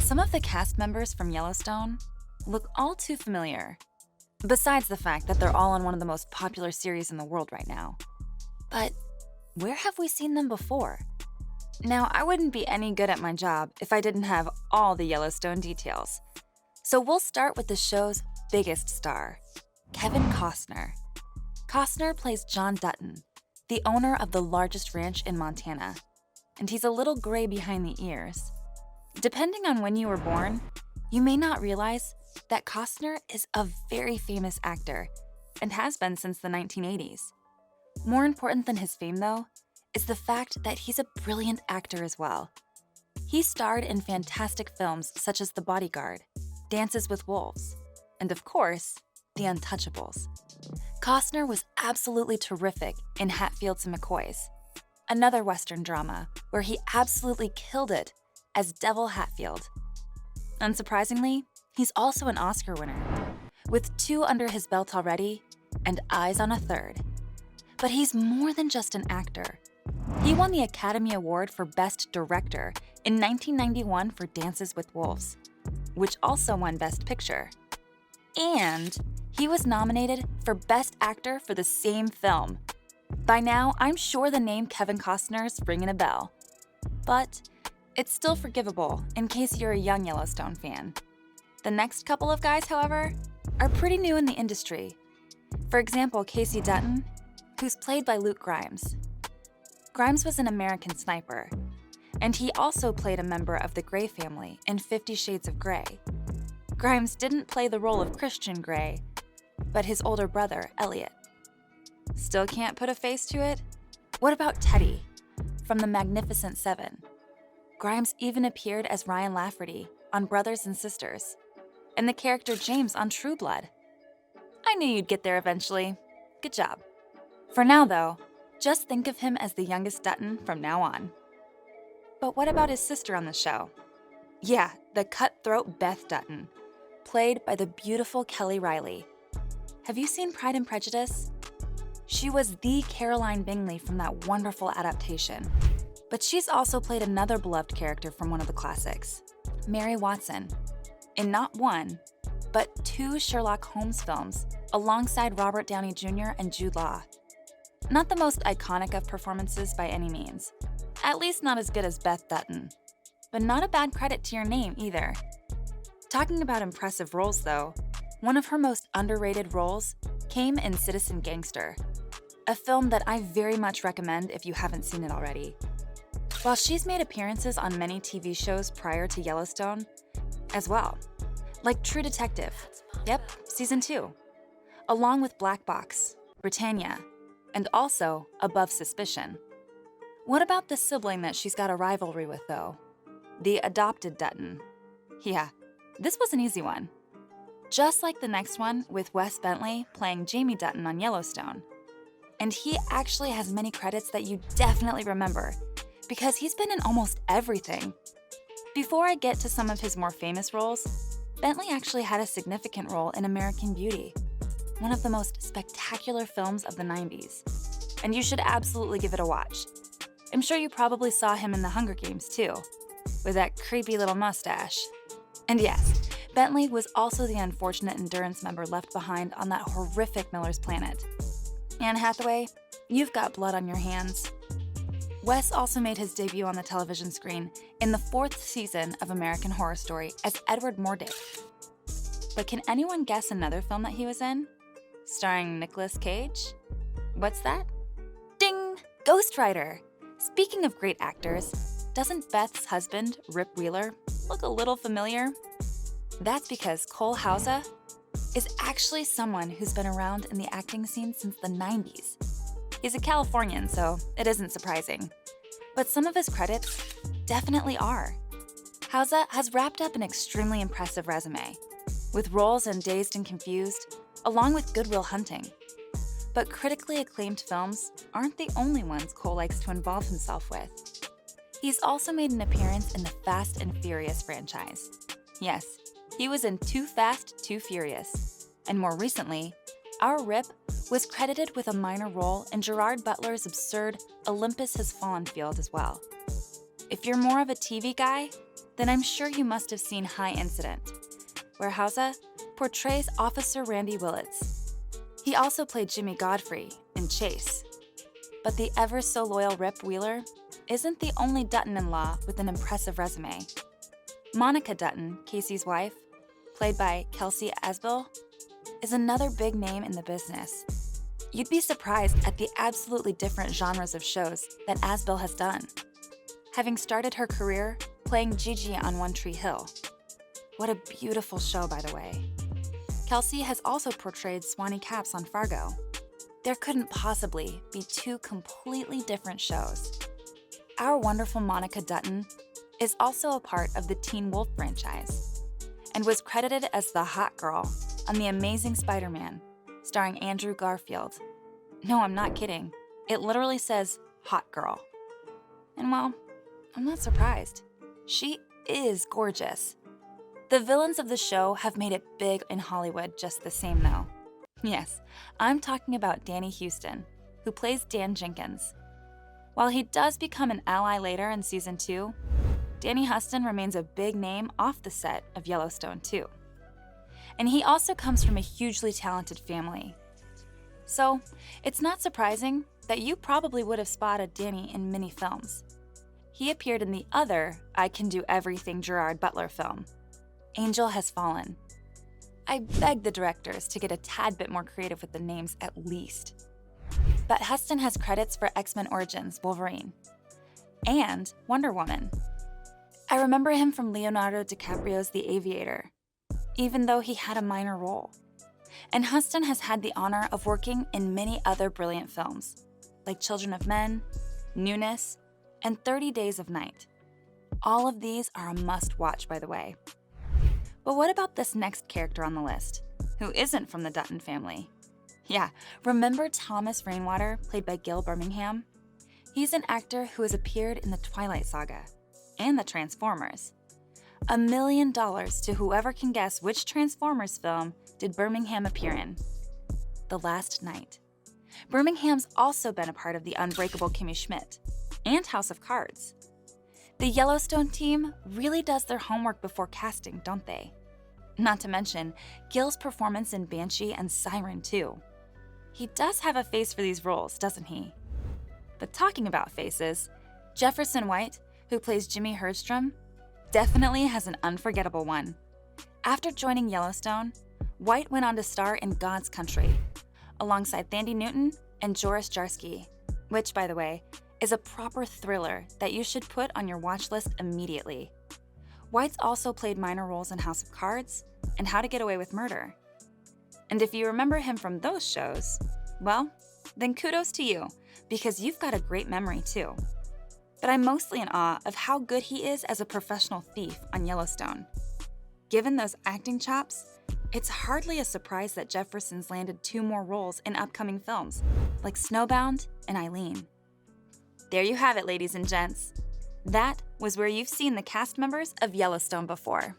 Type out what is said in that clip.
Some of the cast members from Yellowstone look all too familiar, besides the fact that they're all on one of the most popular series in the world right now. But where have we seen them before? Now, I wouldn't be any good at my job if I didn't have all the Yellowstone details. So we'll start with the show's biggest star, Kevin Costner. Costner plays John Dutton, the owner of the largest ranch in Montana, and he's a little gray behind the ears. Depending on when you were born, you may not realize that Costner is a very famous actor and has been since the 1980s. More important than his fame, though, is the fact that he's a brilliant actor as well. He starred in fantastic films such as The Bodyguard, Dances with Wolves, and of course, The Untouchables. Costner was absolutely terrific in Hatfields and McCoys, another Western drama where he absolutely killed it as Devil Hatfield. Unsurprisingly, he's also an Oscar winner, with 2 under his belt already and eyes on a 3rd. But he's more than just an actor. He won the Academy Award for Best Director in 1991 for Dances with Wolves, which also won Best Picture. And he was nominated for Best Actor for the same film. By now, I'm sure the name Kevin Costner's ringing a bell. But it's still forgivable in case you're a young Yellowstone fan. The next couple of guys, however, are pretty new in the industry. For example, Casey Dutton, who's played by Luke Grimes. Grimes was an American sniper, and he also played a member of the Grey family in 50 Shades of Grey. Grimes didn't play the role of Christian Grey, but his older brother, Elliot. Still can't put a face to it? What about Teddy from The Magnificent Seven? Grimes even appeared as Ryan Lafferty on Brothers and Sisters, and the character James on True Blood. I knew you'd get there eventually. Good job. For now, though, just think of him as the youngest Dutton from now on. But what about his sister on the show? Yeah, the cutthroat Beth Dutton, played by the beautiful Kelly Riley. Have you seen Pride and Prejudice? She was the Caroline Bingley from that wonderful adaptation. But she's also played another beloved character from one of the classics, Mary Watson, in not one, but 2 Sherlock Holmes films alongside Robert Downey Jr. and Jude Law. Not the most iconic of performances by any means, at least not as good as Beth Dutton, but not a bad credit to your name either. Talking about impressive roles though, one of her most underrated roles came in Citizen Gangster, a film that I very much recommend if you haven't seen it already. While she's made appearances on many TV shows prior to Yellowstone as well, like True Detective, yep, Season 2, along with Black Box, Britannia, and also Above Suspicion. What about the sibling that she's got a rivalry with, though? The adopted Dutton. Yeah, this was an easy one. Just like the next one with Wes Bentley playing Jamie Dutton on Yellowstone. And he actually has many credits that you definitely remember, because he's been in almost everything. Before I get to some of his more famous roles, Bentley actually had a significant role in American Beauty, one of the most spectacular films of the 90s. And you should absolutely give it a watch. I'm sure you probably saw him in The Hunger Games too, with that creepy little mustache. And yes, Bentley was also the unfortunate Endurance member left behind on that horrific Miller's Planet. Anne Hathaway, you've got blood on your hands. Wes also made his debut on the television screen in the 4th season of American Horror Story as Edward Mordick. But can anyone guess another film that he was in? Starring Nicolas Cage? What's that? Ding! Ghost Rider! Speaking of great actors, doesn't Beth's husband, Rip Wheeler, look a little familiar? That's because Cole Hauser is actually someone who's been around in the acting scene since the 90s. He's a Californian, so it isn't surprising. But some of his credits definitely are. Hauser has wrapped up an extremely impressive resume, with roles in Dazed and Confused, along with Good Will Hunting. But critically acclaimed films aren't the only ones Cole likes to involve himself with. He's also made an appearance in the Fast and Furious franchise. Yes, he was in Too Fast, Too Furious. And more recently, our Rip was credited with a minor role in Gerard Butler's absurd Olympus Has Fallen field as well. If you're more of a TV guy, then I'm sure you must have seen High Incident, where Hausa portrays Officer Randy Willits. He also played Jimmy Godfrey in Chase. But the ever-so-loyal Rip Wheeler isn't the only Dutton-in-law with an impressive resume. Monica Dutton, Casey's wife, played by Kelsey Asbill, is another big name in the business. You'd be surprised at the absolutely different genres of shows that Asbill has done, having started her career playing Gigi on One Tree Hill. What a beautiful show, by the way. Kelsey has also portrayed Swanee Capps on Fargo. There couldn't possibly be two completely different shows. Our wonderful Monica Dutton is also a part of the Teen Wolf franchise and was credited as the hot girl on The Amazing Spider-Man, starring Andrew Garfield. No, I'm not kidding. It literally says hot girl. And well, I'm not surprised. She is gorgeous. The villains of the show have made it big in Hollywood just the same though. Yes, I'm talking about Danny Houston, who plays Dan Jenkins. While he does become an ally later in season 2, Danny Huston remains a big name off the set of Yellowstone too. And he also comes from a hugely talented family. So, it's not surprising that you probably would have spotted Danny in many films. He appeared in the other I Can Do Everything Gerard Butler film, Angel Has Fallen. I begged the directors to get a tad bit more creative with the names at least. But Huston has credits for X-Men Origins Wolverine and Wonder Woman. I remember him from Leonardo DiCaprio's The Aviator, even though he had a minor role. And Huston has had the honor of working in many other brilliant films, like Children of Men, Newness, and 30 Days of Night. All of these are a must-watch, by the way. But what about this next character on the list, who isn't from the Dutton family? Yeah, remember Thomas Rainwater, played by Gil Birmingham? He's an actor who has appeared in the Twilight Saga and the Transformers. $1 million to whoever can guess which Transformers film did Birmingham appear in. The Last Night. Birmingham's also been a part of the Unbreakable Kimmy Schmidt and House of Cards. The Yellowstone team really does their homework before casting, don't they? Not to mention Gil's performance in Banshee and Siren too. He does have a face for these roles, doesn't he? But talking about faces, Jefferson White, who plays Jimmy Herdstrom, definitely has an unforgettable one. After joining Yellowstone, White went on to star in God's Country, alongside Thandie Newton and Joris Jarski, which, by the way, is a proper thriller that you should put on your watch list immediately. White's also played minor roles in House of Cards and How to Get Away with Murder. And if you remember him from those shows, well, then kudos to you, because you've got a great memory too. But I'm mostly in awe of how good he is as a professional thief on Yellowstone. Given those acting chops, it's hardly a surprise that Jefferson's landed 2 more roles in upcoming films, like Snowbound and Eileen. There you have it, ladies and gents. That was where you've seen the cast members of Yellowstone before.